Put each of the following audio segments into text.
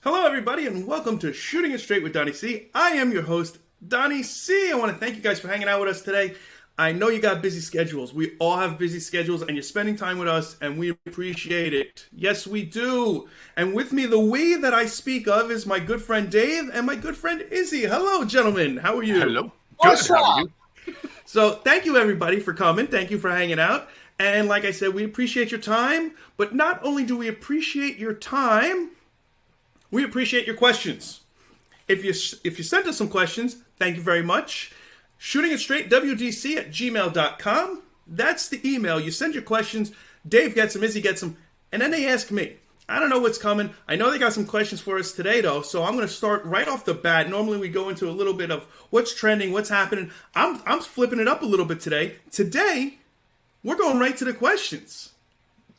Hello, everybody, and welcome to Shooting It Straight with Donnie C. I am your host, Donnie C. I want to thank you guys for hanging out with us today. I know you got busy schedules. We all have busy schedules, and you're spending time with us, and we appreciate it. Yes, we do. And with me, the we that I speak of is my good friend Dave and my good friend Izzy. Hello, gentlemen. How are you? Hello. Good. How are you? So thank you, everybody, for coming. Thank you for hanging out. And like I said, we appreciate your time. But not only do we appreciate your time, we appreciate your questions. If you sent us some questions, thank you very much. shootingitstraightwdc@gmail.com. That's the email. You send your questions. Dave gets them, Izzy gets them, and then they ask me. I don't know what's coming. I know they got some questions for us today, though, so I'm going to start right off the bat. Normally we go into a little bit of what's trending, what's happening. I'm flipping it up a little bit today. Today, we're going right to the questions.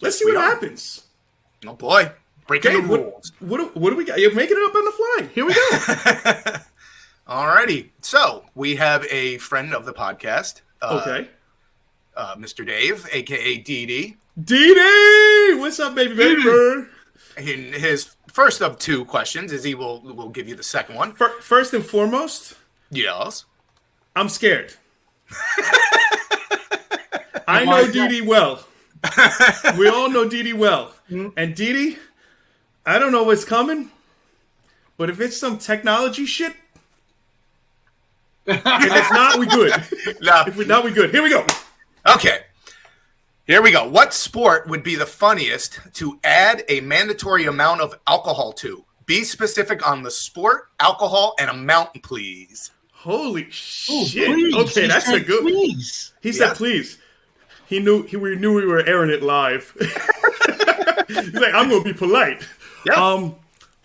Let's see what happens. Oh, boy. Breaking the rules. What do we got? You're making it up on the fly. Here we go. Alrighty. So, we have a friend of the podcast. Okay. Mr. Dave, a.k.a. DD. DD! What's up, baby? His first of two questions is he will give you the second one. First and foremost, yes. I'm scared. I know DD well. We all know DD well. And DD, I don't know what's coming, but if it's some technology shit, if it's not, we good. No. If we're not, we good. Here we go. Okay. Here we go. What sport would be the funniest to add a mandatory amount of alcohol to? Be specific on the sport, alcohol, and amount, please. Holy shit. Please. Okay, that's a good one. Please. He said please. We knew we were airing it live. He's like, I'm going to be polite. Yeah.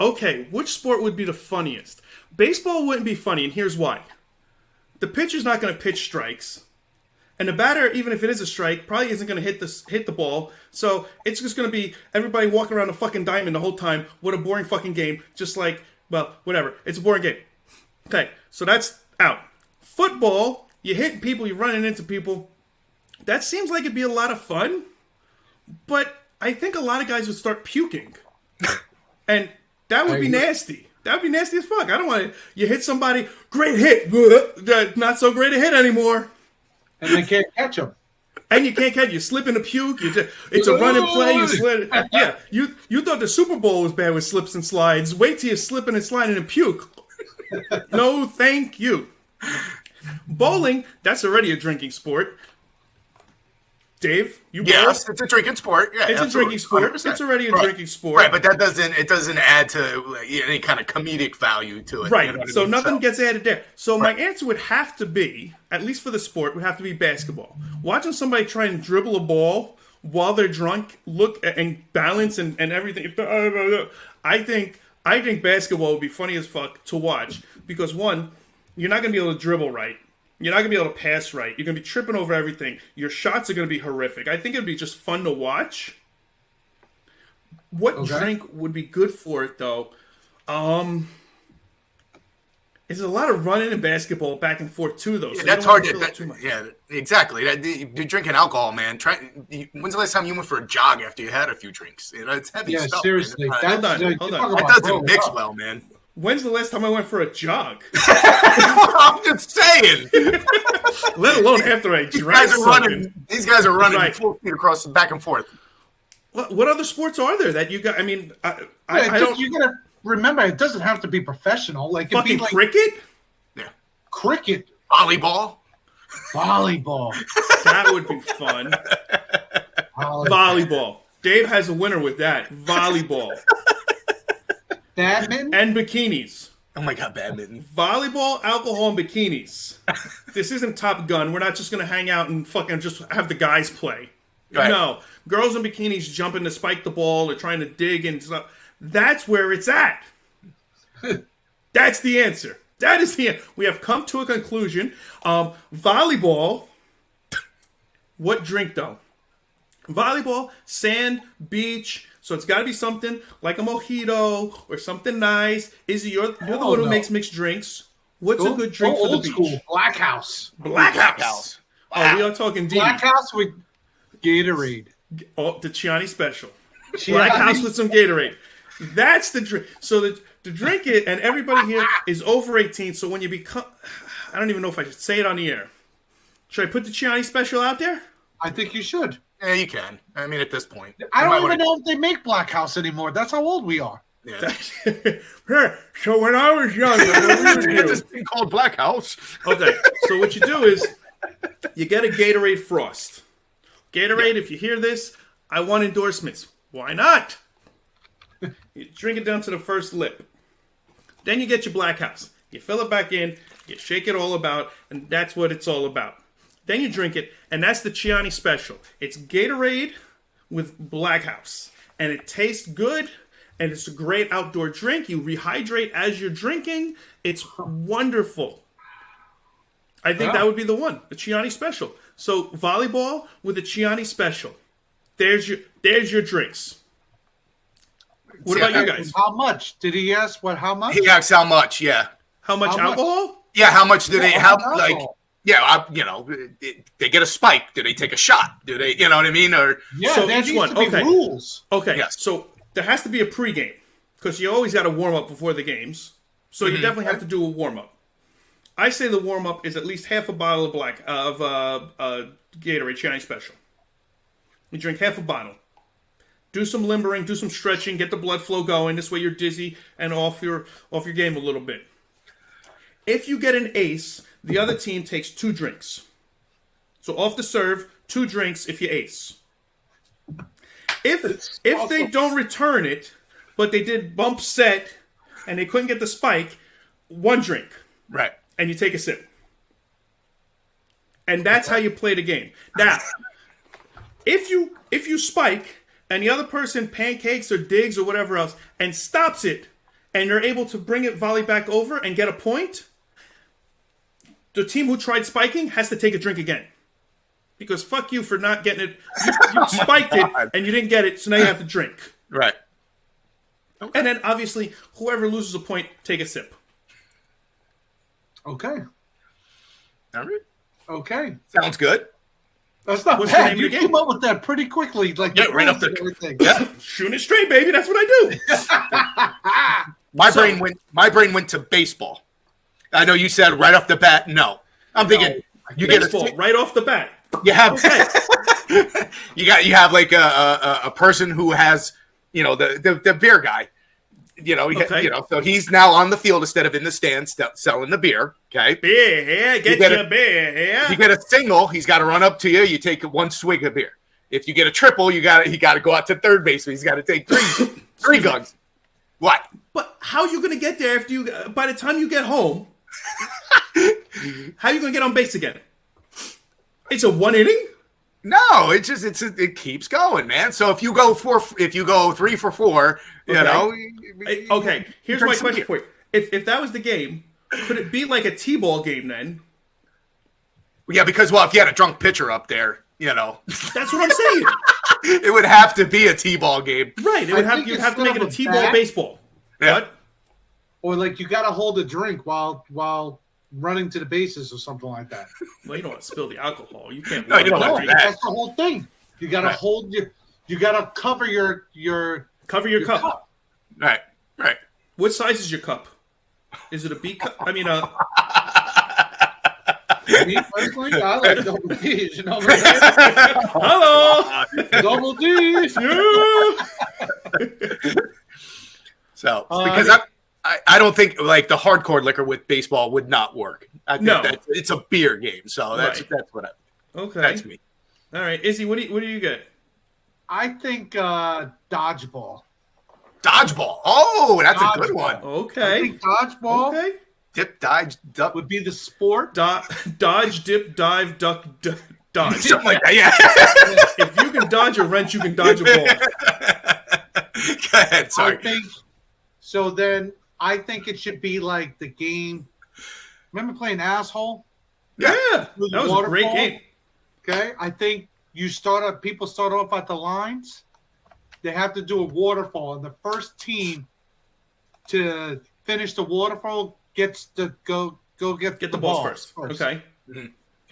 Okay, which sport would be the funniest? Baseball wouldn't be funny, and here's why. The pitcher's not going to pitch strikes. And the batter, even if it is a strike, probably isn't going to hit the ball. So it's just going to be everybody walking around the fucking diamond the whole time. What a boring fucking game. Just like, well, whatever. It's a boring game. Okay, so that's out. Football, you're hitting people, you're running into people. That seems like it'd be a lot of fun. But I think a lot of guys would start puking. And that would be nasty. That would be nasty as fuck. I don't want to... You hit somebody, great hit. Not so great a hit anymore. And they can't catch them. And you can't catch. You slip in the puke. It's a run and play. You slid. Yeah, you thought the Super Bowl was bad with slips and slides. Wait till you're slipping and sliding and puke. No, thank you. Bowling, that's already a drinking sport. Dave, you yes, it's a drinking sport. Yeah, it's absolutely. a drinking sport. 100%. It's already a drinking sport. Right, but that doesn't add to any kind of comedic value to it. Right, you know what I so mean? nothing gets added there. So my answer would have to be, at least for the sport, would have to be basketball. Watching somebody try and dribble a ball while they're drunk, look and balance and everything. I think basketball would be funny as fuck to watch because one, you're not going to be able to dribble right. You're not going to be able to pass right. You're going to be tripping over everything. Your shots are going to be horrific. I think it would be just fun to watch. What drink would be good for it, though? There's a lot of running in basketball back and forth, too, though. Yeah, so that's hard. yeah, Exactly. You're drinking alcohol, man. When's the last time you went for a jog after you had a few drinks? It's heavy stuff. Seriously. Man. Hold on. That doesn't mix well, man. When's the last time I went for a jog? I'm just saying. Let alone after I drank something. These guys are running 4 feet across back and forth. What other sports are there that you got? I mean, I don't. You gotta remember, it doesn't have to be professional. Like fucking cricket. Yeah. Cricket, Volleyball. That would be fun. Volleyball. Dave has a winner with that. Volleyball. Badminton and bikinis. Oh my god, badminton. Volleyball, alcohol, and bikinis. This isn't Top Gun. We're not just gonna hang out and fucking just have the guys play. Right. No, girls in bikinis jumping to spike the ball or trying to dig and stuff. That's where it's at. That's the answer. That is the answer. We have come to a conclusion. Volleyball. What drink though? Volleyball, sand, beach, So it's got to be something like a mojito or something nice. Izzy, you're the Oh, one who no. makes mixed drinks. What's a good drink for the old beach? school. Black House. Black Black House. House. Oh, we are talking deep. Black House with Gatorade. Oh, the Chiani special. Chiani. Black House with some Gatorade. That's the drink. So to drink it, and everybody here is over 18. So when you become, I don't even know if I should say it on the air. Should I put the Chiani special out there? I think you should. Yeah, you can. I mean, at this point, I You might don't even wanna- know if they make Black House anymore. That's how old we are. Yeah. So when I was younger, what we would this do. thing called Black House. Okay, so what you do is you get a Gatorade Frost. Gatorade, if you hear this, I want endorsements. Why not? You drink it down to the first lip. Then you get your Black House. You fill it back in, you shake it all about, and that's what it's all about. Then you drink it, and that's the Chiani special. It's Gatorade with Black House. And it tastes good, and it's a great outdoor drink. You rehydrate as you're drinking. It's wonderful. I think that would be the one, the Chiani special. So volleyball with a Chiani special. There's your drinks. What about you guys? How much? Did he ask how much? He asks how much. Yeah. How much How much? alcohol? Yeah. How much do they Yeah, have? alcohol. Like, yeah, they get a spike. Do they take a shot? Do they, you know what I mean? Or Yeah, So there each needs one, to be okay. rules. Okay, Yes. so there has to be a pregame because you always got to warm up before the games. So you definitely have to do a warm up. I say the warm up is at least half a bottle of Gatorade Chiani Special. You drink half a bottle. Do some limbering, do some stretching, get the blood flow going. This way you're dizzy and off your game a little bit. If you get an ace, the other team takes 2 drinks. So off the serve, 2 drinks if you ace. If they don't return it, but they did bump set and they couldn't get the spike, 1 drink right. and you take a sip. And that's how you play the game. Now, if you spike and the other person pancakes or digs or whatever else and stops it and you're able to bring it volley back over and get a point, the team who tried spiking has to take a drink again. Because fuck you for not getting it. You spiked it and you didn't get it, so now you have to drink. Right. And then obviously, whoever loses a point, take a sip. Okay. All right. Okay. Sounds good. That's not What's the bad. name of You the game? came up with that pretty quickly. Like Yeah, right off the- and everything. Yeah. Shooting it straight, baby. That's what I do. My brain went to baseball. I know you said right off the bat, no. I'm thinking you get Baseball, right off the bat. you have Okay. you have like a person who has, you know, the beer guy. Okay. So he's now on the field instead of in the stands selling the beer. Okay. Beer here. Get get your a- beer here. You get a single, he's got to run up to you. You take 1 swig of beer. If you get a triple, he got to go out to third base. He's got to take three guns. What? But how are you going to get there if you? By the time you get home, how are you going to get on base again? It's a 1 inning. No, it keeps going, man. So if you go 3 for 4, you Okay. know. Okay, here's drink my some question beer. for you. If that was the game, could it be like a T-ball game then? Yeah, because if you had a drunk pitcher up there, you know, That's what I'm saying. it would have to be a T-ball game. Right. You'd have to make it a T-ball bat- baseball. Yeah. What? Or like you got to hold a drink while running to the bases or something like that. Well, you don't want to spill the alcohol. You can't. No, you don't No, want to do that. that's the whole thing. You got to Right. hold you got to cover your Cover your cup. Right. What size is your cup? Is it a B cup? I mean, Me personally, I like double D's. You know, hello. double D's. Yeah. So because I don't think like the hardcore liquor with baseball would not work. I think No. it's a beer game, so that's Right. that's what Okay. that's me. All right, Izzy, what do you get? I think dodgeball. Dodgeball. Oh, that's a good Dodgeball. one. I Okay. think dodgeball Okay. Dip, dodge, duck, would be the sport. Dodge, dip, dive, duck, dodge. something like that. Yeah. If you can dodge a wrench, you can dodge a ball. Go ahead. Sorry. I think so. Then I think it should be like the game. Remember playing asshole? Yeah, that With the was a great waterfall? game. Okay, I think people start off at the lines, they have to do a waterfall, and the first team to finish the waterfall gets to go get the balls first. Okay.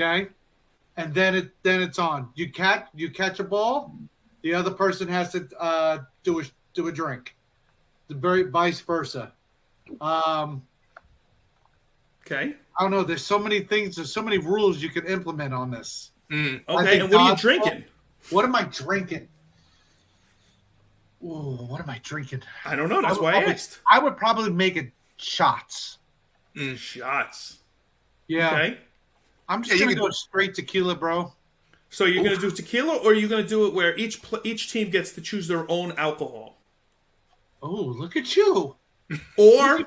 Okay. And then it's on. You catch a ball, the other person has to do a drink. The very vice versa. Okay. I don't know. There's so many things. There's so many rules you can implement on this. Okay. And what are you drinking? What am I drinking? Ooh, what am I drinking? I don't know. That's why I asked. I would probably make it shots. Shots. Yeah. Okay. I'm just gonna go straight tequila, bro. So you're gonna do tequila, or are you gonna do it where each team gets to choose their own alcohol? Oh, look at you. Or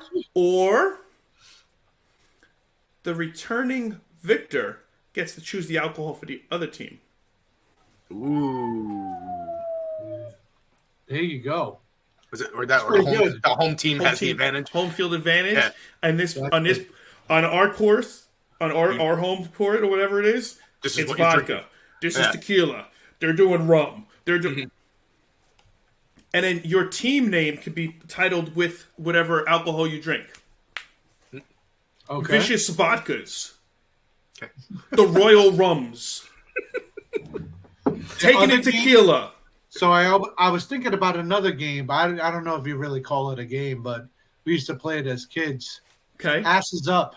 the returning victor gets to choose the alcohol for the other team. Ooh. There you go. Was it or the home team has the advantage? Home field advantage. Yeah. And on our course, on our home court or whatever it is, This is it's what you're vodka. drinking. This is tequila. They're doing rum. They're doing And then your team name could be titled with whatever alcohol you drink. Okay. Vicious vodkas. Okay. The Royal Rums. Taking it tequila. So I was thinking about another game, but I don't know if you really call it a game, but we used to play it as kids. Okay. Asses Up.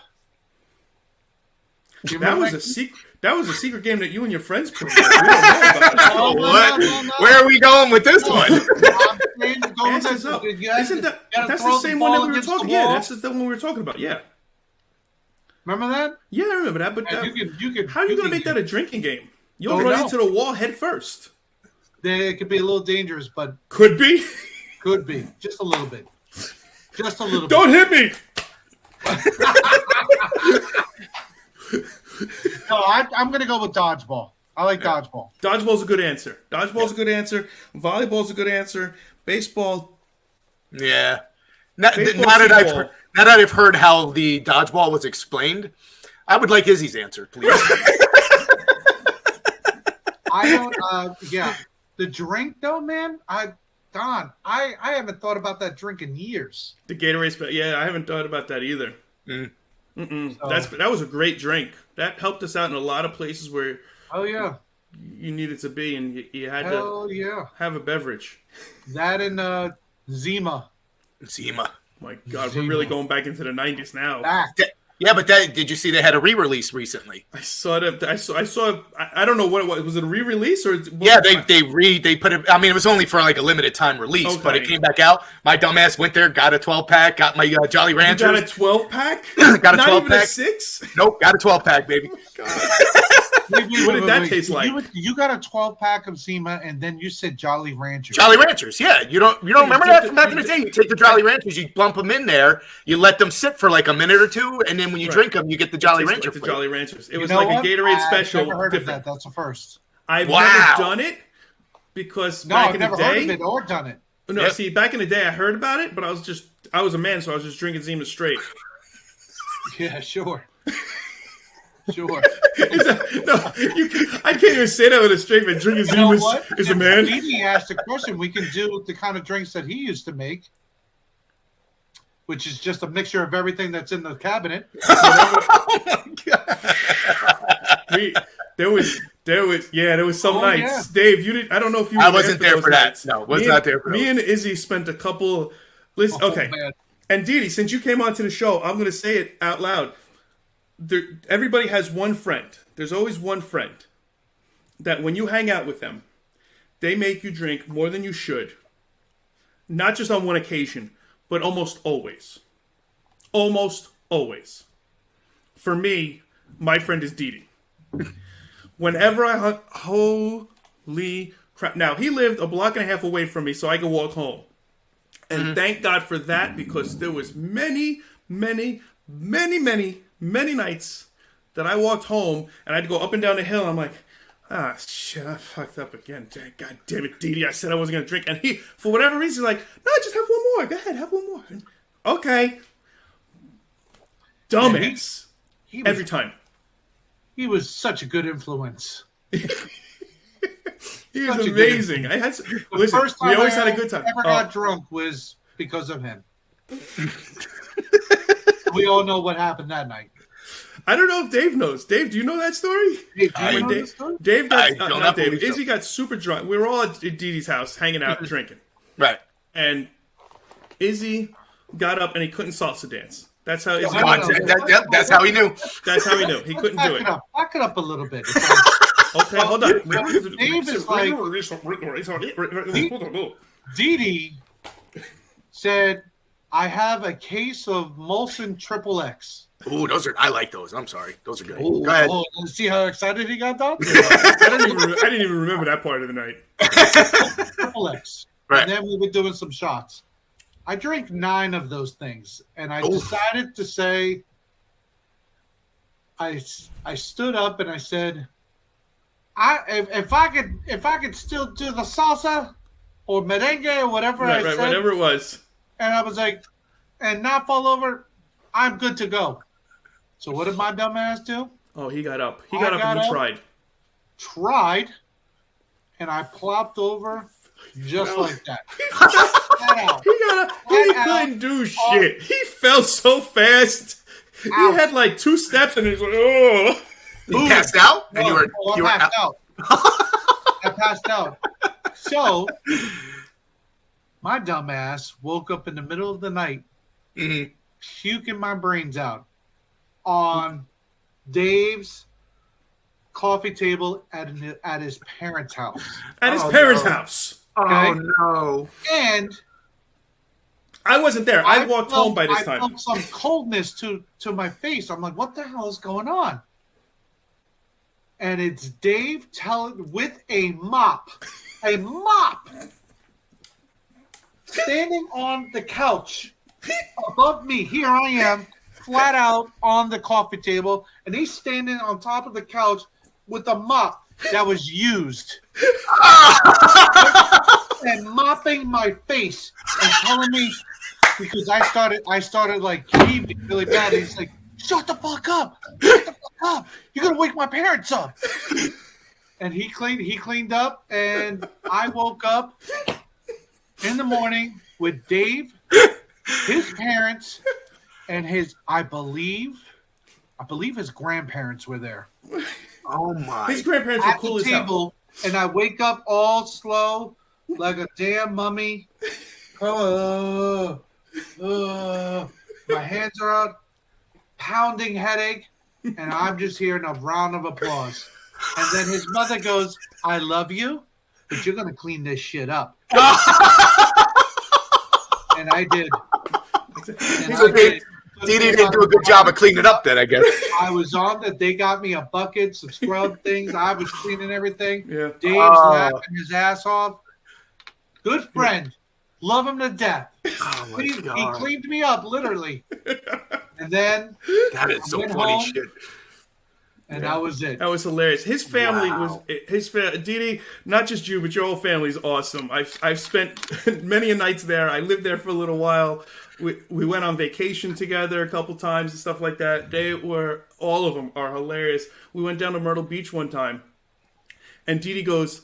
That was a secret. That was a secret game that you and your friends played. We don't know about it. No. Where are we going with this one? Asses Up. Isn't that's the same one that we were talking? Yeah, that's the one we were talking about. Yeah. Remember that? Yeah, I remember that. But Yeah, you could, how are you going to make that a drinking game? You'll Don't run know. into the wall head first. It could be a little dangerous, but Could be. could be just a little bit. Just a little Don't hit me. bit. No, I'm going to go with dodgeball. I like dodgeball. Dodgeball's a good answer. Dodgeball's a good answer. Volleyball's a good answer. Baseball. Yeah. Now Baseball, that I've heard how the dodgeball was explained, I would like Izzy's answer, please. I don't. Yeah, the drink though, man. I haven't thought about that drink in years. The Gatorade. Yeah, I haven't thought about that either. Mm. So, that was a great drink. That helped us out in a lot of places where Oh yeah, you needed to be, and you had hell to yeah. have a beverage. That and Zima. Zima. My God, we're really going back into the 90s now. Back. Yeah, but did you see they had a re-release recently? I saw that. I saw. I don't know what it was. Was it a re-release or? Yeah, they put it. I mean, it was only for like a limited time release, but it came back out. My dumbass went there, got a 12-pack, got my Jolly Ranchers. You got a 12-pack? Got a Not 12-pack. even a 6? Nope, got a 12-pack, baby. What did that taste like? You got a 12-pack of Zima, and then you said Jolly Ranchers. Jolly Ranchers, yeah. You don't remember that from back in the day? You take the Jolly Ranchers, you bump them in there, you let them sit for like a minute or two, and then when you drink them, you get the Jolly Rancher. Like the Jolly Ranchers. It was know like what? a Gatorade special. I've never heard different. of that. That's the first. I've Wow. never done it because No, back I've in the never heard day. of it or done it. No, Yep. see, back in the day, I heard about it, but I was a man, so I was just drinking Zima straight. Yeah, sure. Sure. I can't even say that with a straight man. Drinking You know Zima what? is a If man. Stevie asked a question, we can do the kind of drinks that he used to make, which is just a mixture of everything that's in the cabinet. There was some Oh, nights. yeah. Dave, you didn't. I don't know if you. I were wasn't there those for that. nights. No, was not there for Me those. and Izzy spent a couple. Listen, Oh, okay. man. And Didi, since you came onto the show, I'm going to say it out loud. Everybody has one friend. There's always one friend that when you hang out with them, they make you drink more than you should. Not just on one occasion, but almost always. Almost always. For me, my friend is Didi. Whenever I hunt, holy crap. Now, he lived a block and a half away from me, so I could walk home. And thank God for that, because there was many nights that I walked home and I had to go up and down the hill. And I'm like, shit, I fucked up again. God damn it, Didi. I said I wasn't going to drink. And he, for whatever reason, like, no, just have one more. Go ahead, have one more. Okay. Dumbass. He was, Every time. he was such a good influence. He was Such a good amazing. dude. I had The listen. first time We always I had a good time. ever Oh, got drunk was because of him. We all know what happened that night. I don't know if Dave knows. Dave, do you know that story? Hey, do you When know Dave, this story? Dave got I do not not Dave. believe so. Izzy got super drunk. We were all at Dee Dee's house hanging out drinking, Right. and Izzy got up and he couldn't salsa dance. That's how Izzy. I God, know. that's how he knew. That's how he knew. He couldn't do it. Back it up a little bit. It's like, Okay, hold on. Dave is like- Dee Dee said, I have a case of Molson Triple X. Ooh, I like those. I'm sorry. Those are good. Go ahead. Oh, see how excited he got, Doc? I didn't even remember that part of the night. Triple X. Right. And then we were doing some shots. I drank 9 of those things, and I Oof. decided to say, I stood up and I said, if I could still do the salsa or merengue or whatever Right, I right, said, whatever it was. and I was like, and not fall over, I'm good to go. So what did my dumb ass do? Oh, he got up. He I got up got and he up. tried. Tried, and I plopped over just like that. Flat out. He got up. He Flat out. couldn't do shit. He fell so fast. He Ow. had like 2 steps and he was like, oh. You passed out, and you were I you were passed out. out. I passed out. So my dumb ass woke up in the middle of the night, Mhm. puking my brains out on Dave's coffee table at his parents' house. At his Oh, parents' no. house. Oh no! And I wasn't there. I walked felt- home by this I time. felt some coldness to my face. I'm like, what the hell is going on? And it's Dave with a mop, standing on the couch above me. Here I am, flat out on the coffee table, and he's standing on top of the couch with a mop that was used. And mopping my face and telling me, because I started like heaving really bad. He's like, shut the fuck up. Shut the fuck up. You're gonna wake my parents up. And he cleaned up, and I woke up in the morning with Dave, his parents, and I believe his grandparents were there. Oh my! His grandparents were At cool the as hell. table, and I wake up all slow, like a damn mummy. My hands are out, pounding headache, and I'm just hearing a round of applause. And then his mother goes, I love you, but you're going to clean this shit up. And I did. And So I did. Dee Dee didn't do a good job of cleaning it up then, I guess. I was on that. They got me a bucket, some scrub things. I was cleaning everything. Yeah. Dave's Oh. laughing his ass off. Good friend. Love him to death. Oh my He god! cleaned me up, literally. And then, That is so went funny home. shit. and that was it. That was hilarious. His family Wow. was Dee Dee, not just you, but your whole family is awesome. I've spent many a nights there. I lived there for a little while. We went on vacation together a couple times and stuff like that. All of them are hilarious. We went down to Myrtle Beach one time, and Dee Dee goes,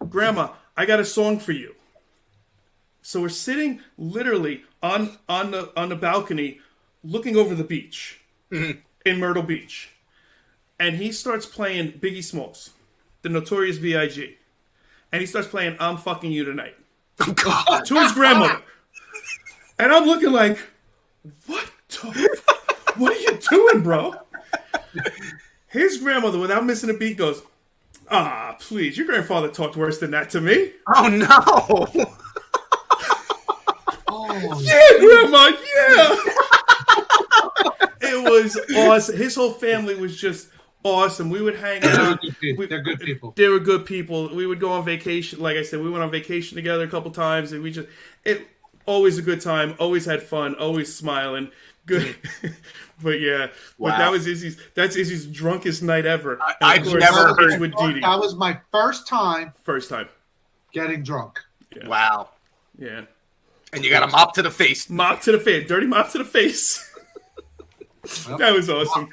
"Grandma, I got a song for you." So we're sitting literally on the balcony, looking over the beach in Myrtle Beach. And he starts playing Biggie Smalls, the Notorious B.I.G. And he starts playing I'm Fucking You Tonight Oh god! to his grandmother. And I'm looking like, what are you doing, bro? His grandmother, without missing a beat, goes, please, your grandfather talked worse than that to me. Oh no! Oh, Yeah, grandma, yeah. It was awesome. His whole family was just awesome. We would hang out. they're good people. They were good people. We would go on vacation. Like I said, we went on vacation together a couple times, and always a good time. Always had fun. Always smiling. Good. But yeah, Wow. but that's Izzy's drunkest night ever. And of I've course, never it's heard- with Dee Dee. That was my first time First time. getting drunk. Yeah. Wow! Yeah. And you got a mop to the face. Mop to the face. Dirty mop to the face. That was awesome.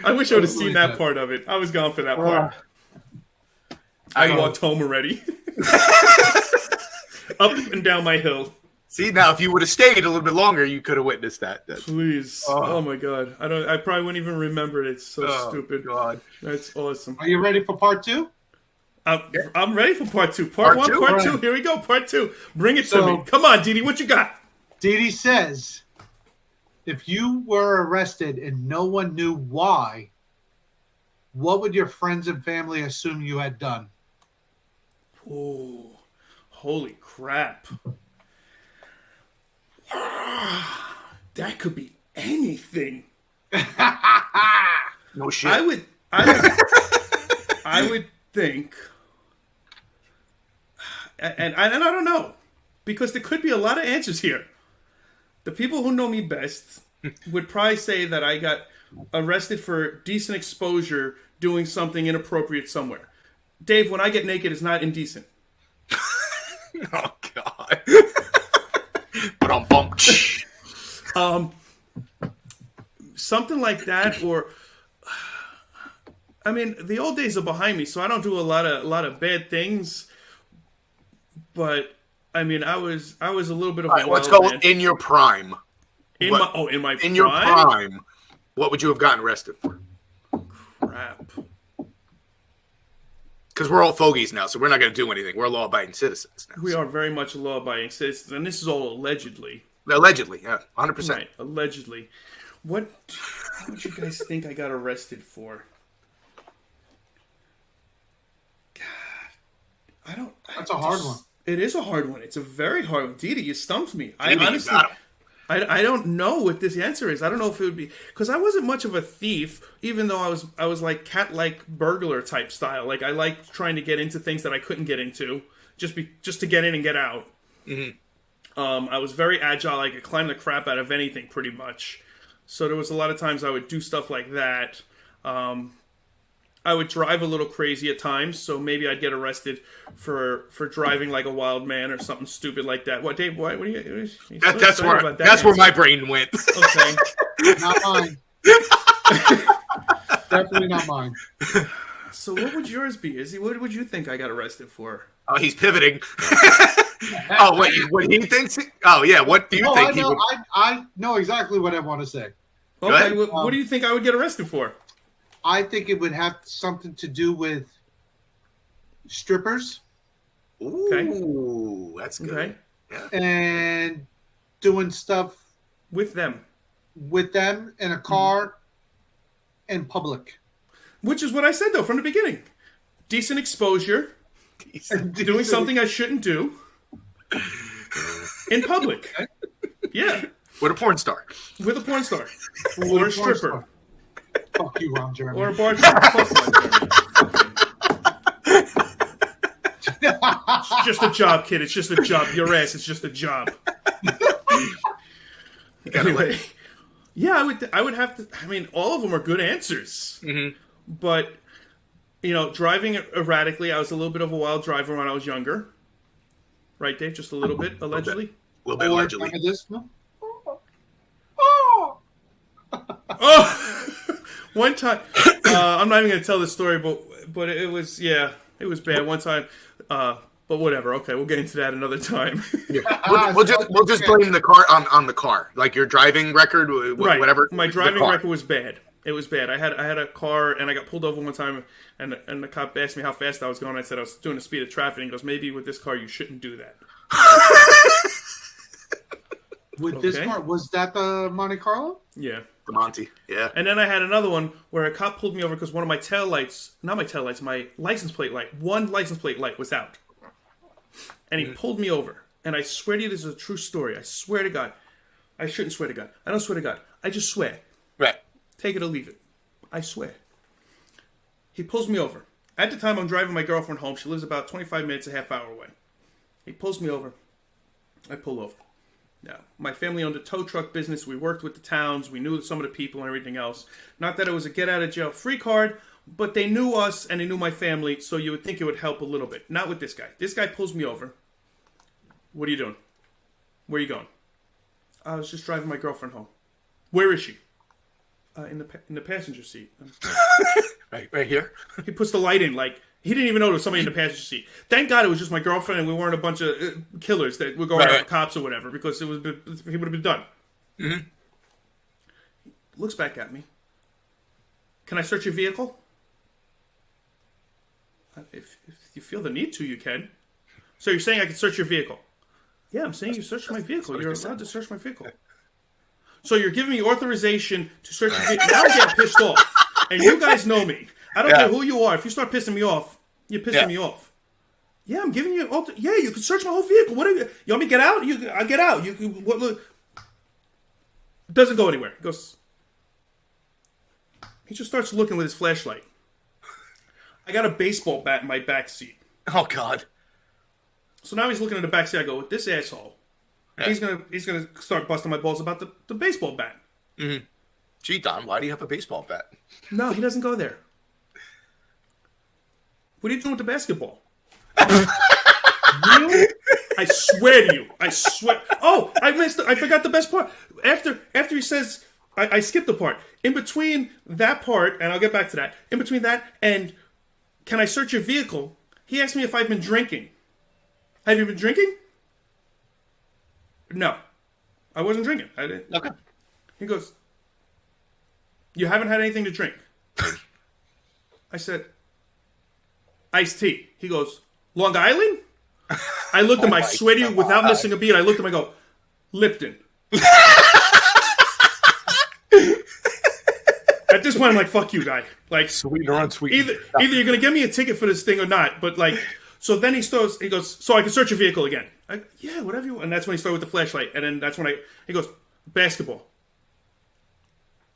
I wish I would have seen that part of it. I was gone for that part. I walked home already. Up and down my hill. See, now if you would have stayed a little bit longer, you could have witnessed that. Please. Oh my God. I probably wouldn't even remember it. It's so stupid. God. That's awesome. Are you ready for part 2? I'm ready for part 2. Part 1, part 2. Here we go. Part 2. Bring it to me. Come on, Didi. What you got? Didi says, if you were arrested and no one knew why, what would your friends and family assume you had done? Oh, holy crap. That could be anything. No shit. I would think, and I don't know, because there could be a lot of answers here. The people who know me best would probably say that I got arrested for decent exposure doing something inappropriate somewhere. Dave, when I get naked, it's not indecent. Oh, God. But I'm bumped. Something like that, or I mean, the old days are behind me, so I don't do a lot of bad things. But I mean, I was a little bit of a wild let's go man. in your prime. In my prime? Your prime, what would you have gotten arrested for? Crap. Because we're all fogies now, so we're not going to do anything. We're law-abiding citizens now. We are very much law-abiding citizens, and this is all allegedly. Allegedly, yeah, 100%. Right, allegedly. What would you guys think I got arrested for? God, I don't. That's a hard one. It is a hard one. It's a very hard one. Didi, you stumped me. Didi, I honestly, you got him. I don't know what this answer is. I don't know if it would be because I wasn't much of a thief, even though I was like cat-like burglar type style. Like I liked trying to get into things that I couldn't get into, just to get in and get out. Mm-hmm. I was very agile. I could climb the crap out of anything, pretty much. So there was a lot of times I would do stuff like that. I would drive a little crazy at times, so maybe I'd get arrested for driving like a wild man or something stupid like that. What, Dave? What are you That's where my brain went. Okay. Not mine. Definitely not mine. So what would yours be, Izzy? What would you think I got arrested for? Oh, he's pivoting. Oh, what he thinks? Oh, yeah. What do you think? I know exactly what I want to say. Okay, what do you think I would get arrested for? I think it would have something to do with strippers. Ooh, that's good. Okay. Yeah. And doing stuff With them. in a car in public. Which is what I said, though, from the beginning. Decent exposure. Doing something I shouldn't do. In public. Yeah. With a porn star. With a porn star. Or a stripper. Fuck you, Ron Jeremy. Or a bartender. Fuck Ron Jeremy. It's just a job, kid. It's just a job. Your ass. It's just a job. Anyway. Yeah, I would have to. I mean, all of them are good answers. Mm-hmm. But, driving erratically, I was a little bit of a wild driver when I was younger. Right, Dave? Just a little bit, allegedly? A little bit allegedly. Oh! One time, I'm not even going to tell this story, but it was bad. One time, but whatever. Okay, we'll get into that another time. Yeah. We'll just blame the car on the car, like your driving record, right. Whatever. My driving record was bad. It was bad. I had a car and I got pulled over one time, and the cop asked me how fast I was going. I said I was doing the speed of traffic. And he goes, maybe with this car you shouldn't do that. With this car, was that the Monte Carlo? Yeah. The Monty, yeah. And then I had another one where a cop pulled me over because one of my my license plate light, one license plate light was out. And he pulled me over. And I swear to you, this is a true story. I swear to God. I shouldn't swear to God. I don't swear to God. I just swear. Right. Take it or leave it. I swear. He pulls me over. At the time, I'm driving my girlfriend home. She lives about 25 minutes, a half hour away. He pulls me over. I pull over. Now, my family owned a tow truck business. We worked with the towns. We knew some of the people and everything else. Not that it was a get-out-of-jail-free card, but they knew us and they knew my family, so you would think it would help a little bit. Not with this guy. This guy pulls me over. What are you doing? Where are you going? I was just driving my girlfriend home. Where is she? In the passenger seat. Right here. He puts the light in, like He didn't even know there was somebody in the passenger seat. Thank God it was just my girlfriend and we weren't a bunch of killers that were going after cops or whatever, because he would have been done. Mm-hmm. Looks back at me. Can I search your vehicle? If you feel the need to, you can. So you're saying I can search your vehicle? Yeah, I'm saying you search my vehicle. You're allowed to search my vehicle. So you're giving me authorization to search your vehicle. Now I'm getting pissed off. And you guys know me. I don't care who you are. If you start pissing me off, you're pissing me off. Yeah, I'm giving you. Yeah, you can search my whole vehicle. What? You want me to get out? I get out. Look. Doesn't go anywhere. Goes. He just starts looking with his flashlight. I got a baseball bat in my back seat. Oh God. So now he's looking at the back seat. I go, with this asshole. Yeah. He's gonna start busting my balls about the baseball bat. Mm-hmm. Gee, Don, why do you have a baseball bat? No, he doesn't go there. What are you doing with the basketball? Really? I swear to you. I swear. Oh, I forgot the best part. After he says, I skipped the part. In between that part, and I'll get back to that. In between that and can I search your vehicle? He asked me if I've been drinking. Have you been drinking? No. I wasn't drinking. I didn't. Okay. He goes, you haven't had anything to drink? I said, iced tea. He goes, Long Island? I looked at him, I swear to you, without missing a beat, I looked at him, I go, Lipton. At this point, I'm like, fuck you, guy. Like, sweet or unsweet. Either you're going to give me a ticket for this thing or not, but like, so then he goes, so I can search your vehicle again. Yeah, whatever you want. And that's when he started with the flashlight. And then that's when he goes, basketball.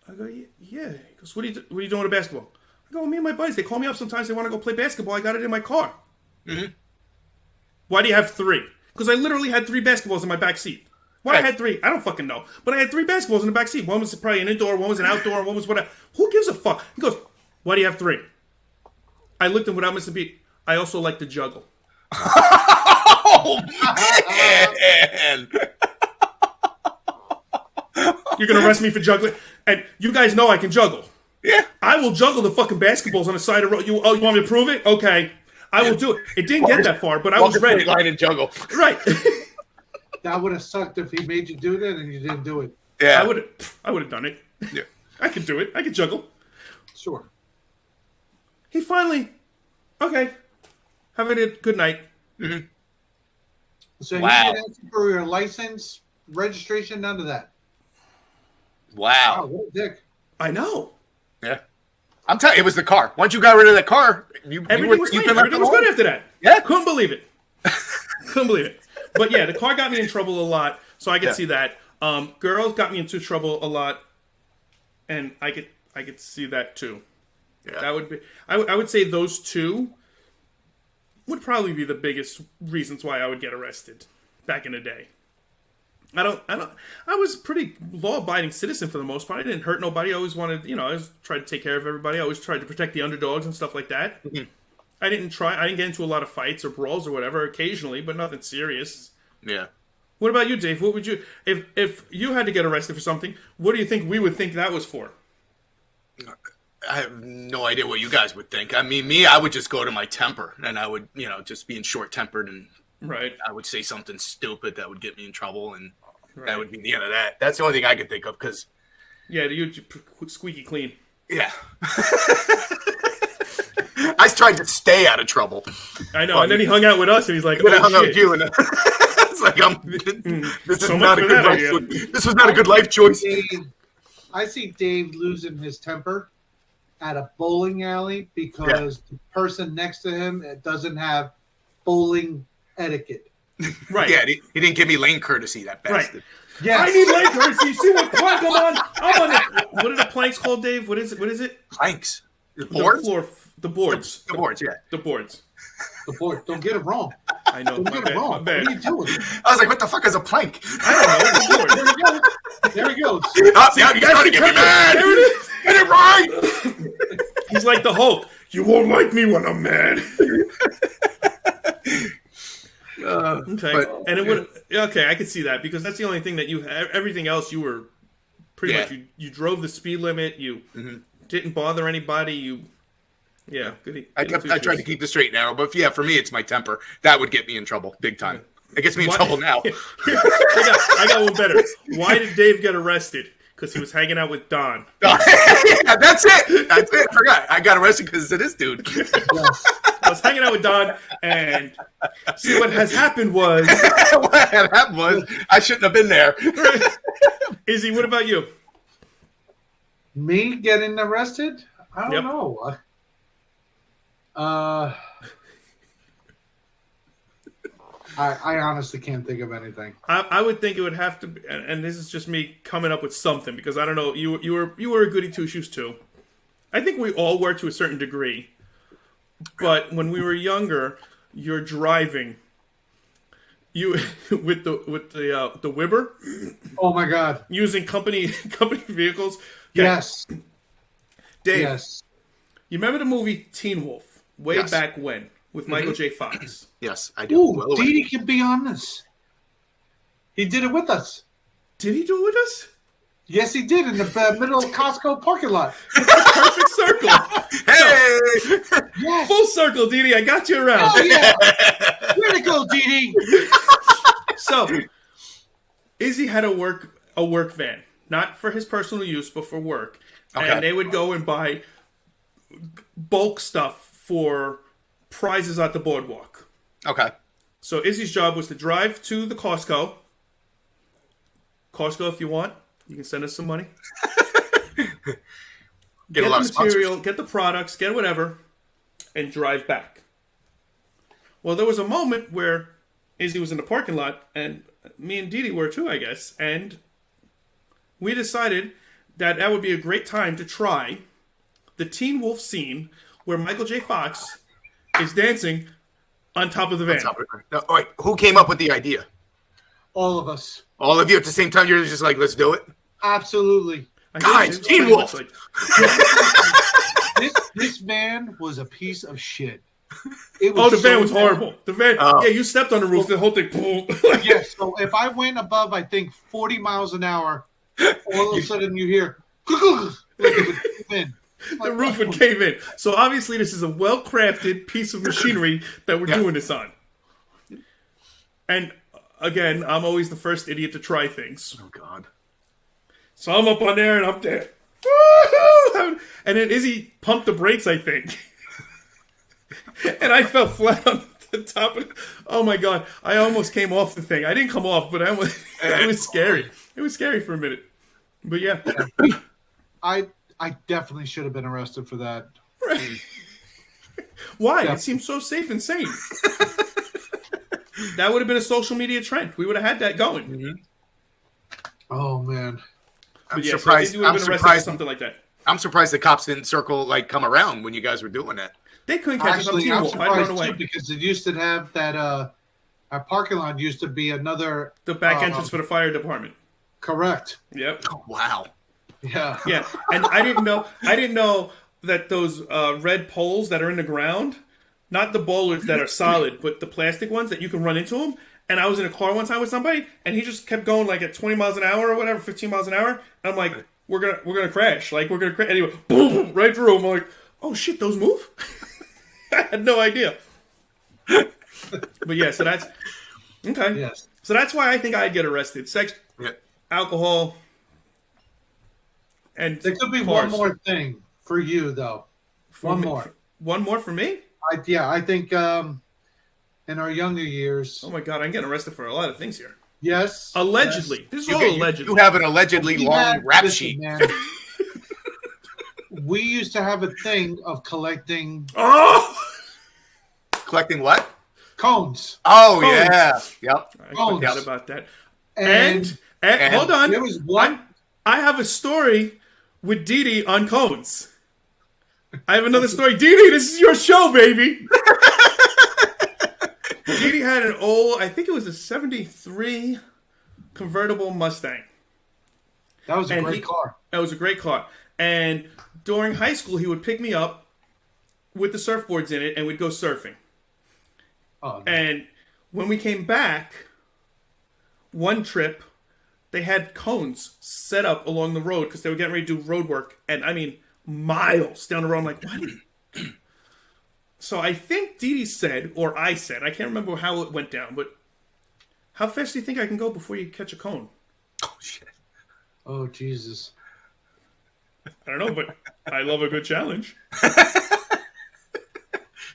I go, yeah. He goes, what are you doing with basketball? I go, well, me and my buddies, they call me up sometimes, they want to go play basketball. I got it in my car. Mm-hmm. Why do you have 3? Because I literally had 3 basketballs in my back seat. Why I had 3? I don't fucking know. But I had 3 basketballs in the back seat. One was probably an indoor, one was an outdoor, one was whatever. Who gives a fuck? He goes, why do you have 3? I looked at him without missing a beat. I also like to juggle. Oh, man. You're going to arrest me for juggling? And you guys know I can juggle. Yeah. I will juggle the fucking basketballs on the side of the road. You want me to prove it? Okay. I will do it. It didn't get that far, but I was ready. Line and juggle. Right. That would have sucked if he made you do that and you didn't do it. Yeah. I would have done it. Yeah. I could do it. I could juggle. Sure. He finally, okay. Have a good night. Mm-hmm. So wow. You didn't ask for your license, registration, none of that. Wow. What a dick. I know. Yeah. I'm telling you, it was the car. Once you got rid of the car, everything was good after that. Yeah. Couldn't believe it. But yeah, the car got me in trouble a lot, so I could see that. Girls got me into trouble a lot, and I could see that too. Yeah. That would be. I would say those 2 would probably be the biggest reasons why I would get arrested back in the day. I was a pretty law-abiding citizen for the most part. I didn't hurt nobody. I always wanted, I always tried to take care of everybody. I always tried to protect the underdogs and stuff like that. Mm-hmm. I didn't get into a lot of fights or brawls or whatever occasionally, but nothing serious. Yeah. What about you, Dave? What would you, if you had to get arrested for something, what do you think we would think that was for? I have no idea what you guys would think. I mean, I would just go to my temper, and I would, just being short-tempered, and right. I would say something stupid that would get me in trouble, and that would be the end of that. That's the only thing I could think of, because... Yeah, you squeaky clean. Yeah. I tried to stay out of trouble. I know, and then he hung out with us, and he's like, I hung out with you, and it's like, this is not a good life. This was not a good life choice. I see Dave losing his temper at a bowling alley because the person next to him doesn't have bowling etiquette. Right. Yeah, he didn't give me lane courtesy, that bastard. Right. Yeah. I need lane courtesy. See what plank I'm on it. What are the planks called, Dave? What is it? Planks. The boards? The boards. The boards, yeah. The boards. The board. Don't get it wrong. I know. Don't get it wrong. What are you doing? I was like, what the fuck is a plank? I don't know. The board. There he goes. You guys trying to get me mad. There it is. Get it right. He's like the Hulk. You won't like me when I'm mad. Okay. But, and it would. Okay, I could see that because that's the only thing that you have. Everything else, you were pretty much. You drove the speed limit. You didn't bother anybody. Yeah, goody. I tried to keep the straight and narrow, but yeah, for me, it's my temper. That would get me in trouble big time. It gets me in trouble now. I got one better. Why did Dave get arrested? Because he was hanging out with Don. Yeah, that's it. That's it. Forgot. I got arrested because of this dude. I was hanging out with Don, and see what has happened was. What had happened was I shouldn't have been there. Izzy, what about you? Me getting arrested? I don't Yep. know. I honestly can't think of anything. I would think it would have to be, and this is just me coming up with something because I don't know. You were a goody two shoes too. I think we all were to a certain degree, but when we were younger, you're driving. You with the Wibber Oh my God! using company vehicles. Okay, Yes, Dave, yes. you remember the movie Teen Wolf way Yes. back when with Michael J. Fox? Yes, I do. Ooh, Well aware. Didi can be on this. He did it with us. Did he do it with us? Yes, he did in the middle of Costco parking lot. Perfect circle. Hey! Yes. Full circle, Didi. I got you around. Oh yeah. Way to go, Didi. So, Izzy had a work van, not for his personal use, but for work. Okay. And they would go and buy bulk stuff for prizes at the boardwalk. Okay. So Izzy's job was to drive to the Costco. Costco, if you want, you can send us some money. Get a Get lot the of sponsors. material, get the products, get whatever, and drive back. Well, there was a moment where Izzy was in the parking lot, and me and Didi were too, I guess, and we decided that would be a great time to try the Teen Wolf scene where Michael J. Fox is dancing on top of the van. No, wait, who came up with the idea? All of us. All of you at the same time? You're just like, let's do it? Absolutely. I Guys, guess it was Teen pretty Wolf! much like- This man was a piece of shit. It Oh, the van so was bad. horrible. The van, Oh. yeah, you stepped on the roof, the whole thing, boom. Yeah, so if I went above, I think 40 miles an hour, all of a sudden you hear like it would come in. The roof would cave in. So obviously, this is a well-crafted piece of machinery that we're doing this on. And again, I'm always the first idiot to try things. Oh, God. So I'm up on there and I'm there. Woo-hoo! And then Izzy pumped the brakes, I think. And I fell flat on the top of it. Oh my God. I almost came off the thing. I didn't come off, but it was scary. It was scary for a minute. But yeah. I definitely should have been arrested for that. Why? Yeah. It seems so safe and sane. That would have been a social media trend. We would have had that going. Oh man. I'm But yeah, surprised. so Izzy would have I'm been arrested for surprised. something like that. I'm surprised the cops didn't come around when you guys were doing that. They couldn't catch us on Actually, Teen I'm Wolf. I'd run surprised away. too because it used to have that our parking lot used to be another The back entrance for the fire department. correct. Yep. Oh, wow. Yeah. Yeah, and I didn't know that those red poles that are in the ground, not the bowlers that are solid, but the plastic ones that you can run into them. And I was in a car one time with somebody, and he just kept going like at 20 miles an hour or whatever, 15 miles an hour. And I'm like, we're gonna crash, like we're gonna crash. Anyway, boom, right through him. I'm like, oh shit, those move? I had no idea. But yeah, so that's okay. Yes. So that's why I think I'd get arrested. Sex, Yeah. alcohol, and There could be cars. one more thing for you though. One more. One more for me? I think in our younger years. Oh my god, I'm getting arrested for a lot of things here. Yes. Allegedly. This is all You allegedly. have an allegedly We long had- rap listen, sheet. man, we used to have a thing of collecting Oh! Collecting what? cones. Oh, Cones. yeah. Yep. I Cones. forgot about that. And, And hold on. there was one. I have a story with Didi on cones. I have another story. Didi, this is your show, baby. Didi had an old, I think it was a 73 convertible Mustang. That was a And great car. That was a great car. And during high school, he would pick me up with the surfboards in it, and we'd go surfing. Oh, no. And when we came back, one trip, they had cones set up along the road because they were getting ready to do road work. And I mean, miles down the road. I'm like, So I think Dee Dee said, or I said, I can't remember how it went down, but how fast do you think I can go before you catch a cone? Oh shit! Oh Jesus! I don't know, but I love a good challenge.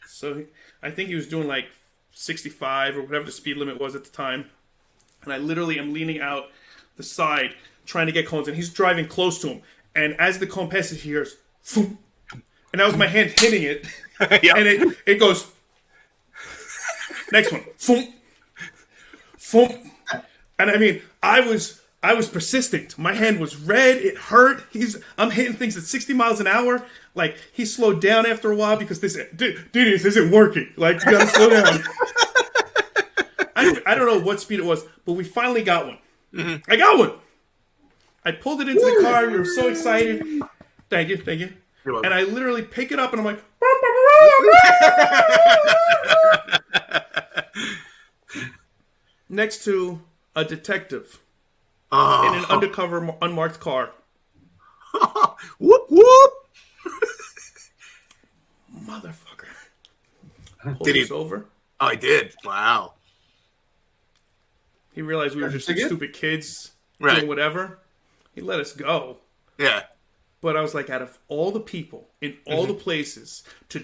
So I think he was doing like 65 or whatever the speed limit was at the time. And I literally am leaning out the side trying to get cones, and he's driving close to him. And as the cone passes, he hears, "Foom." And that was my hand hitting it. Yep. And it goes, next one, "Foom. Foom." And I mean, I was persistent. My hand was red. It hurt. I'm hitting things at 60 miles an hour. Like, he slowed down after a while because this isn't working. Like, you gotta slow down. I don't know what speed it was, but we finally got one. Mm-hmm. I got one. I pulled it into the car. We were so excited. Thank you. You're welcome. And I literally pick it up and I'm like, next to a detective in an undercover unmarked car. Whoop whoop! Motherfucker. Did he? Pulled us over. Oh, I did. Wow. He realized we were just Ticket? stupid kids Right. doing whatever. He let us go. Yeah. But I was like, out of all the people in all the places to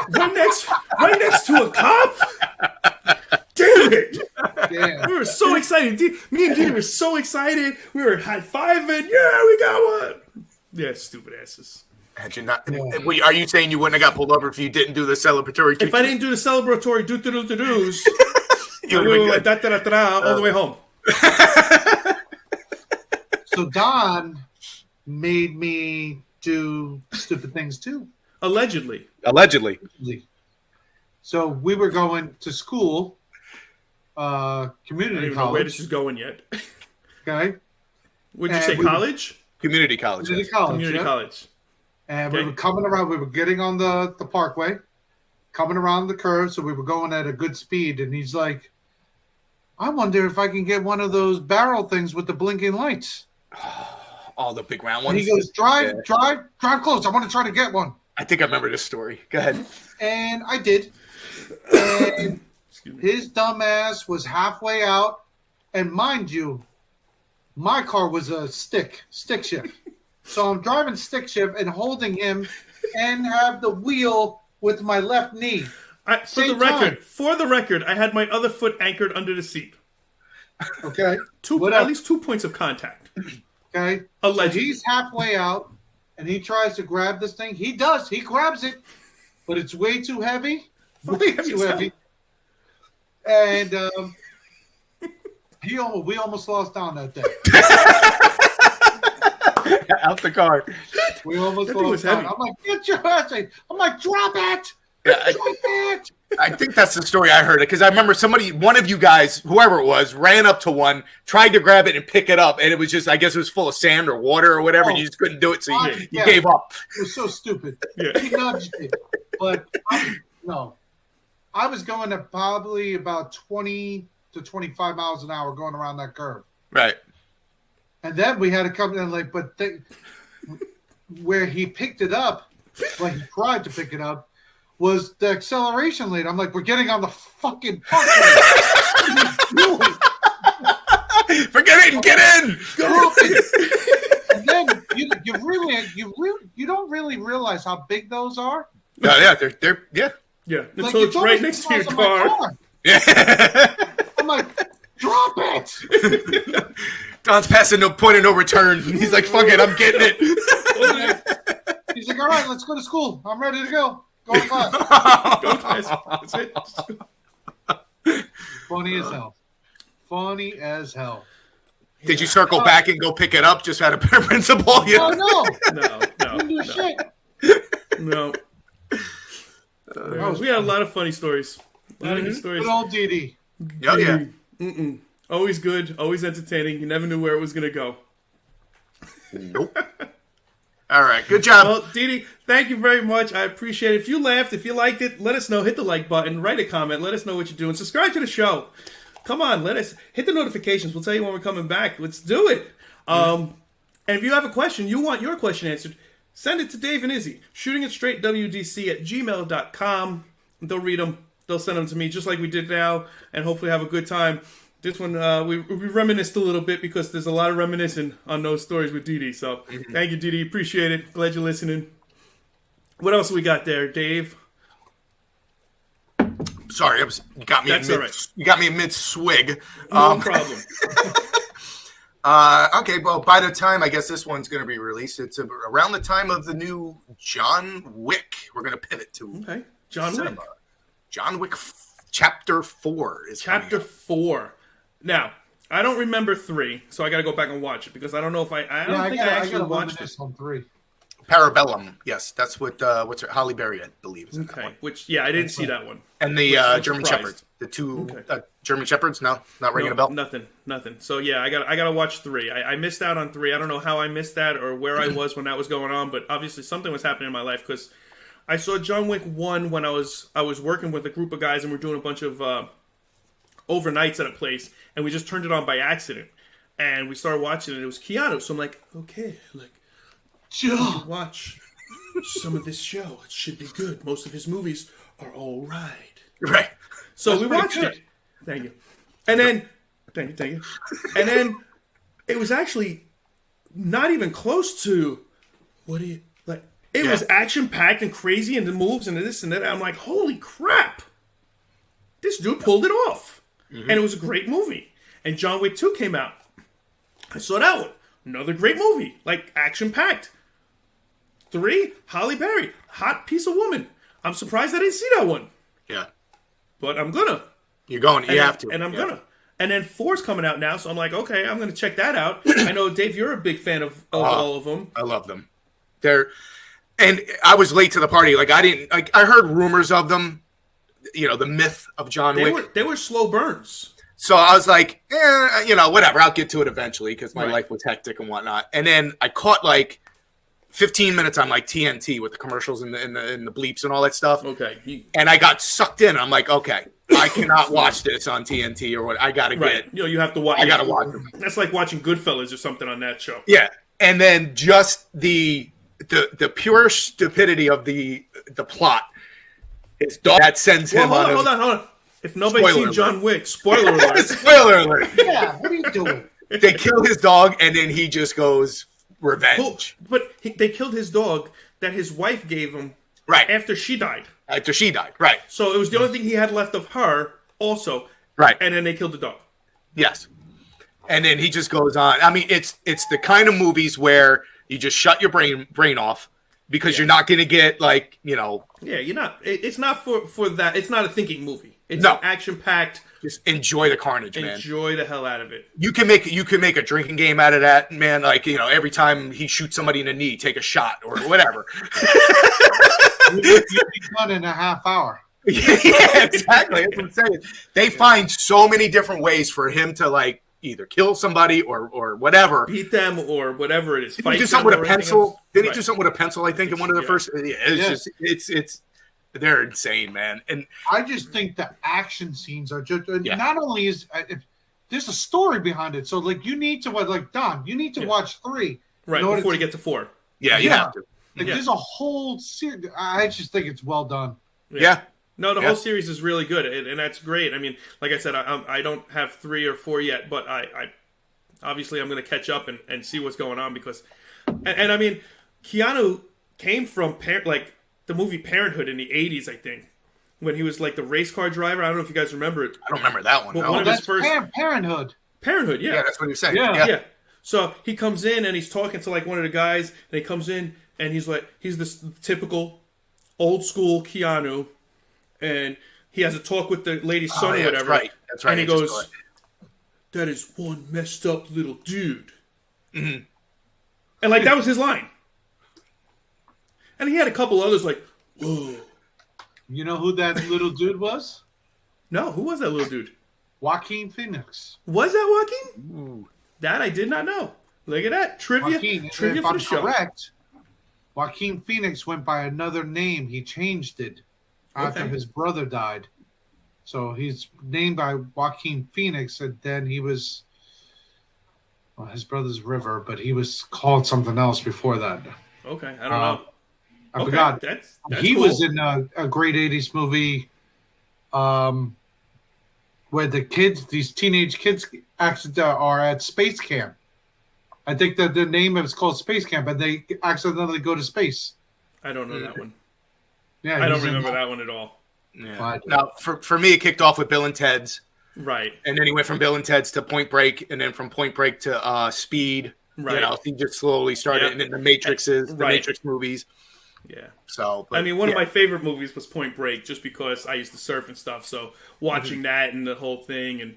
right next to a cop. Damn it! Damn. We were so excited. Me and Dee were so excited. We were high fiving. Yeah, we got one. Yeah, stupid asses. Had you not? Yeah. Wait, are you saying you wouldn't have got pulled over if you didn't do the celebratory? If I didn't do the celebratory do's, you would have been good. all the way home. So Don made me do stupid things too. Allegedly. Allegedly. So we were going to school, I don't community even know where this college. is going yet. Okay, Would you And say we- college? Community college. community yes. college. Community yeah? college. And Okay. we were coming around. We were getting on the parkway, coming around the curve. So we were going at a good speed. And he's like, "I wonder if I can get one of those barrel things with the blinking lights." All the big round And ones. he goes, "Drive, Yeah. drive close. I want to try to get one." I think I remember this story. Go ahead. And I did. And Excuse me. his dumb ass was halfway out. And mind you, my car was a stick shift. So I'm driving stick shift and holding him and have the wheel with my left knee. For Same the record, I had my other foot anchored under the seat. Okay. At least 2 points of contact. Okay. So Allegedly. he's halfway out and he tries to grab this thing. He does. He grabs it, but it's way too heavy. Way heavy too as heavy. And we almost lost Don that day. Out the car. We almost That thing was lost Don. heavy. I'm like, get your ass. I'm like, drop it. Yeah, Drop it. I think that's the story I heard, because I remember one of you guys, whoever it was, ran up to one, tried to grab it and pick it up, and it was just, I guess it was full of sand or water or whatever, and you just couldn't do it, so you Yeah. gave up. It was so stupid. Yeah. He nudged it. But no. I was going at probably about 20 to 25 miles an hour going around that curve. Right. And then we had to come in where he picked it up, when he tried to pick it up, was the acceleration lead. I'm like, we're getting on the fucking parkway. Forget it and get in. And then you don't really realize how big those are. No, yeah, they're yeah. Yeah. Like, Until it's right almost next the to your size of my car. Yeah. I'm like, drop it. Don's passing no point of no return. He's like, fuck it, I'm getting it. He's like, all right, let's go to school. I'm ready to go. Go to class. Go fast. That's it. Funny as hell. Funny as hell. Did you circle back and go pick it up just out of principle? Yeah. Oh no. No. Didn't do shit. No. We had a lot of funny stories. A lot of good stories. Good old Dee. Oh, yeah. Mm-mm. Always good. Always entertaining. You never knew where it was going to go. Nope. All right. Good job. Well, Dee Dee, thank you very much. I appreciate it. If you laughed, if you liked it, let us know. Hit the like button. Write a comment. Let us know what you're doing. Subscribe to the show. Come on. Let us hit the notifications. We'll tell you when we're coming back. Let's do it. And if you have a question, you want your question answered, send it to Dave and Izzy. shootingitstraightwdc@gmail.com. They'll read them. They'll send them to me just like we did now, and hopefully have a good time. This one, we reminisced a little bit because there's a lot of reminiscing on those stories with Didi. So thank you, Didi. Appreciate it. Glad you're listening. What else we got there, Dave? Sorry, you got me. That's all right. You got me mid swig. No problem. Okay, well, by the time I guess this one's going to be released, it's around the time of the new John Wick. We're going to pivot to Okay. John Wick. cinema. John Wick Chapter 4 is Chapter coming 4. Now, I don't remember 3, so I got to go back and watch it because I don't know if I don't think I actually watched it. on 3. up. Parabellum. Yes, that's what what's her Halle Berry, I believe, is in that Okay, one. which I didn't see that one. And the I'm German surprised. Shepherds, the two Okay. German Shepherds. No, not ringing No, a bell. Nothing. So yeah, I got to watch 3. I missed out on 3. I don't know how I missed that or where I was when that was going on, but obviously something was happening in my life because I saw John Wick 1 when I was working with a group of guys and we're doing a bunch of overnights at a place, and we just turned it on by accident, and we started watching it. It was Keanu, so I'm like, okay, watch some of this show. It should be good. Most of his movies are all right. Right. So That's we pretty watched good. it. Thank you. And then, thank you. And then it was actually not even close to It was action packed and crazy, and the moves and this and that. I'm like, holy crap! This dude pulled it off, and it was a great movie. And John Wick 2 came out. I saw that one. Another great movie, like action packed. 3, Halle Berry, hot piece of woman. I'm surprised I didn't see that one, Yeah. but I'm gonna. You're going. You have to. And I'm Yeah. gonna. And then 4's coming out now, so I'm like, okay, I'm gonna check that out. I know, Dave, you're a big fan of all of them. I love them. And I was late to the party. Like I heard rumors of them. You know, the myth of John Wick. They were slow burns. So I was like, whatever. I'll get to it eventually because my life was hectic and whatnot. And then I caught like 15 minutes on like TNT with the commercials and the bleeps and all that stuff. Okay. And I got sucked in. I'm like, okay, I cannot watch this on TNT or what. I gotta get. You have to watch. I gotta watch them. That's like watching Goodfellas or something on that show. Yeah, and then just the pure stupidity of the plot. His dog that sends him on. Hold on. If nobody's seen John Wick, spoiler alert. Spoiler alert. Yeah, what are you doing? They kill his dog, and then he just goes revenge. They killed his dog that his wife gave him Right. after she died. After she died. Right. So it was the only thing he had left of her also. Right. And then they killed the dog. Yes. And then he just goes on. I mean, it's the kind of movies where you just shut your brain off because you're not going to get like, Yeah, you're not. It's not for that. It's not a thinking movie. It's No. an action-packed. just enjoy the carnage, man. Enjoy the hell out of it. You can make a drinking game out of that, man. Like, every time he shoots somebody in the knee, take a shot or whatever. You'd be done in a half hour. Yeah, exactly. That's what I'm saying. They find so many different ways for him to like either kill somebody or whatever. Beat them or whatever it is. Did he do them something with or a anything pencil? else. Did he Right. do something with a pencil? I think in one of the Yeah. first. Yeah, it's they're insane, man. And I just think the action scenes are just Yeah. not only is there's a story behind it. So like you need to like Don, you need to watch 3. Right, in order before to- you get to 4. yeah, you Yeah. have to. Like, Yeah. there's a whole series. I just think it's well done. Yeah. No, the Yeah. whole series is really good, and that's great. I mean, like I said, I don't have 3 or 4 yet, but I obviously I'm going to catch up and see what's going on because, and I mean, Keanu came from the movie Parenthood in the 80s, I think, when he was like the race car driver. I don't know if you guys remember it. I don't remember that one. Well, no. one of his That's first Parenthood. Parenthood, yeah. Yeah, that's what he was saying. Yeah. Yeah. So he comes in and he's talking to like one of the guys, and he comes in and he's this typical old school Keanu, and he has a talk with the lady's son or yeah, whatever. that's right. And he Just goes, go ahead. "That is one messed up little dude." Mm-hmm. And like that was his line. And he had a couple others like, "Whoa." You know who that little dude was? No, who was that little dude? Joaquin Phoenix. Was that Joaquin? That I did not know. Look at that trivia. Joaquin, Trivia if for I'm the show. correct, Joaquin Phoenix went by another name. He changed it after Okay. his brother died. So he's named by Joaquin Phoenix, and then he was his brother's River, but he was called something else before that. Okay, I don't know. I forgot. That's He cool. was in a great 80s movie where these teenage kids actually are at space camp. I think that the name of it's called Space Camp, and they accidentally go to space. I don't know that one. Yeah, I don't he's in remember that one at all. Yeah. Fine. Now, for me, it kicked off with Bill and Ted's, Right. and then he went from Bill and Ted's to Point Break, and then from Point Break to Speed. Right. You know, he just slowly started, Yep. and then the Matrix movies. Yeah. So, I mean, one of my favorite movies was Point Break, just because I used to surf and stuff. So watching that and the whole thing, and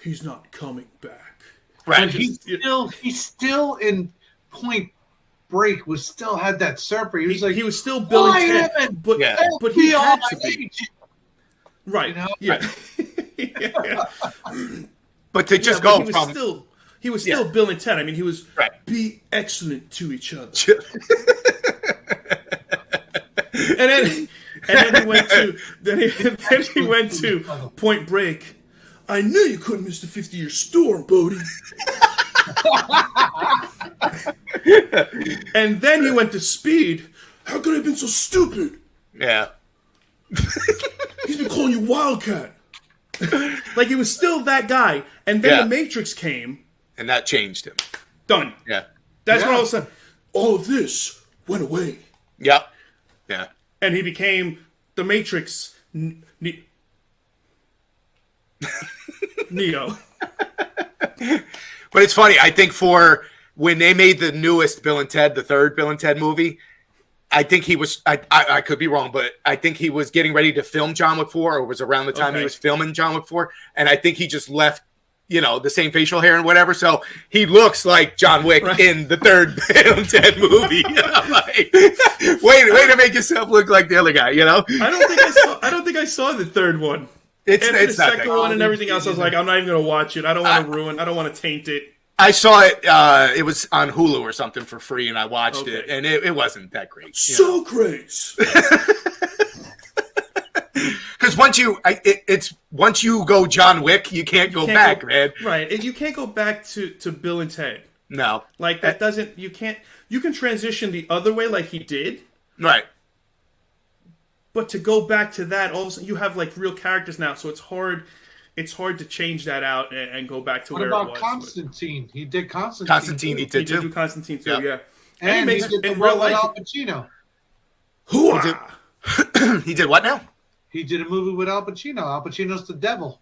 he's not coming back. right. And he's still in Point Break. Still had that surfer. He was like, he was still Bill and Ted, but Yeah. but he FBI had to be. agent. Right. You know? Yeah. Yeah. But to just Yeah, but go he was still Bill and Ted. I mean, he was Right. be excellent to each other. from And then he went to then he went to Point Break. I knew you couldn't miss the 50-year storm, Bodie. And then he went to Speed. How could I have been so stupid? yeah. He's been calling you Wildcat. Like, he was still that guy. And then Yeah. the Matrix came. And that changed him. Done. Yeah. That's when Yeah. all of a sudden, all of this went away. Yep. Yeah. And he became the Matrix Neo. But it's funny. I think for when they made the newest Bill and Ted, the third Bill and Ted movie, I think he was, I could be wrong, but I think he was getting ready to film John Wick 4, or was around the time he Okay. was filming John Wick 4. And I think he just left, you know, the same facial hair and whatever. So he looks like John Wick Right. in the third Bill and Ted movie. I'm like, way to make yourself look like the other guy, you know? I don't think I saw the third one. It's After the not that second good. one and everything else, I was like, I'm not even going to watch it. I don't want to ruin. I don't want to taint it. I saw it. It was on Hulu or something for free, and I watched Okay. it, and it wasn't that great. You know? Socrates. Because once you go John Wick, you can't go back, man. Right. And you can't go back to Bill and Ted. No, Like, that doesn't. You can't. You can transition the other way, like he did. right. But to go back to that, all of a sudden you have like real characters now, so it's hard. It's hard to change that out and go back to What where it about was. Constantine? He did Constantine. Constantine, he He did did do too. Constantine too, Yep. yeah. And he he makes did the in one real with life. Al Pacino. Hooah! He did what now? He did a movie with Al Pacino. Al Pacino's the devil.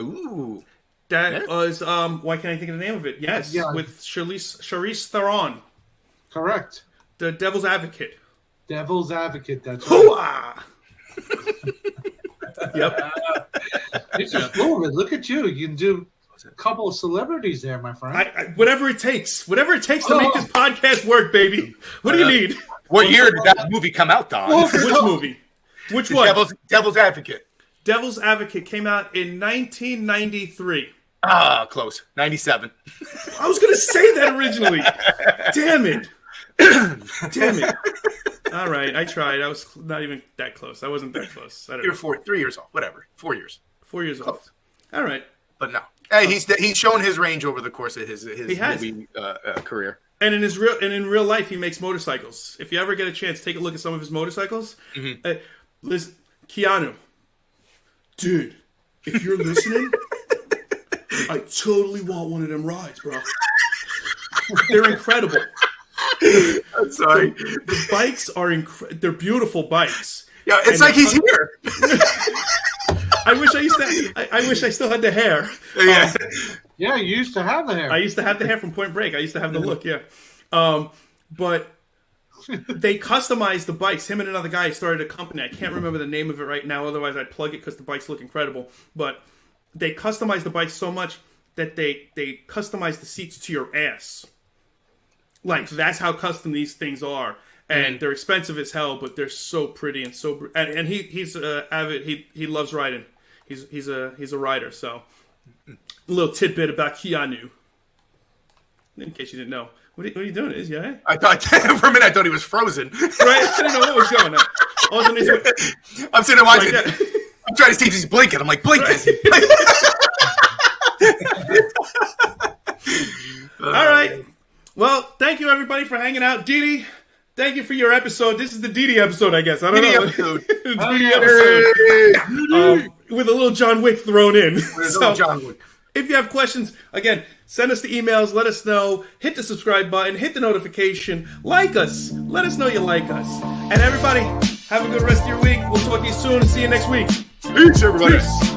Ooh, That was why can't I think of the name of it? Yes, Yeah. with Charlize Theron, Correct. the Devil's Advocate. Devil's Advocate. That's right. Hooah! Yep. It's just cool. Look at you. You can do a couple of celebrities there, my friend. Whatever it takes to make this podcast work, baby. What do you need? what year did that movie come out, Don? Which movie? Which one? Devil's Advocate. Devil's Advocate came out in 1993. Ah, close. 97. I was gonna say that originally. Damn it. Damn it. All right, I tried. I was not even that close. I wasn't that close. I don't You're know. 3 years off. Whatever. 4 years. 4 years old. All right. But no. Hey, he's shown his range over the course of his He has. movie career. And in real life, he makes motorcycles. If you ever get a chance, take a look at some of his motorcycles. Listen, Keanu, dude, if you're listening, I totally want one of them rides, bro. They're incredible. I'm sorry. The bikes are they're beautiful bikes. Yeah, it's And like he's here. I wish I still had the hair. Yeah. Yeah, you used to have the hair. I used to have the hair from Point Break. I used to have the look, yeah. But they customized the bikes. Him and another guy started a company. I can't remember the name of it right now. Otherwise, I'd plug it because the bikes look incredible. But they customized the bikes so much that they customized the seats to your ass. Like, that's how custom these things are. And they're expensive as hell, but they're so pretty and so... And he's avid. He loves riding. He's a rider, so... A little tidbit about Keanu. In case you didn't know. What are you doing? Is you all right? I thought for a minute I thought he was frozen. Right? I didn't know what was going on. All of a sudden he's I'm sitting there watching. like that. I'm trying to see if he's blinking. I'm like, blink this. All right. Well, thank you everybody for hanging out. Didi, Thank you for your episode. This is the DD episode, I guess. I don't know. episode. DD episode. With a little John Wick thrown in. So, John Wick. if you have questions, again, send us the emails. Let us know. Hit the subscribe button. Hit the notification. Like us. Let us know you like us. And everybody, have a good rest of your week. We'll talk to you soon and see you next week. Peace, everybody. Peace.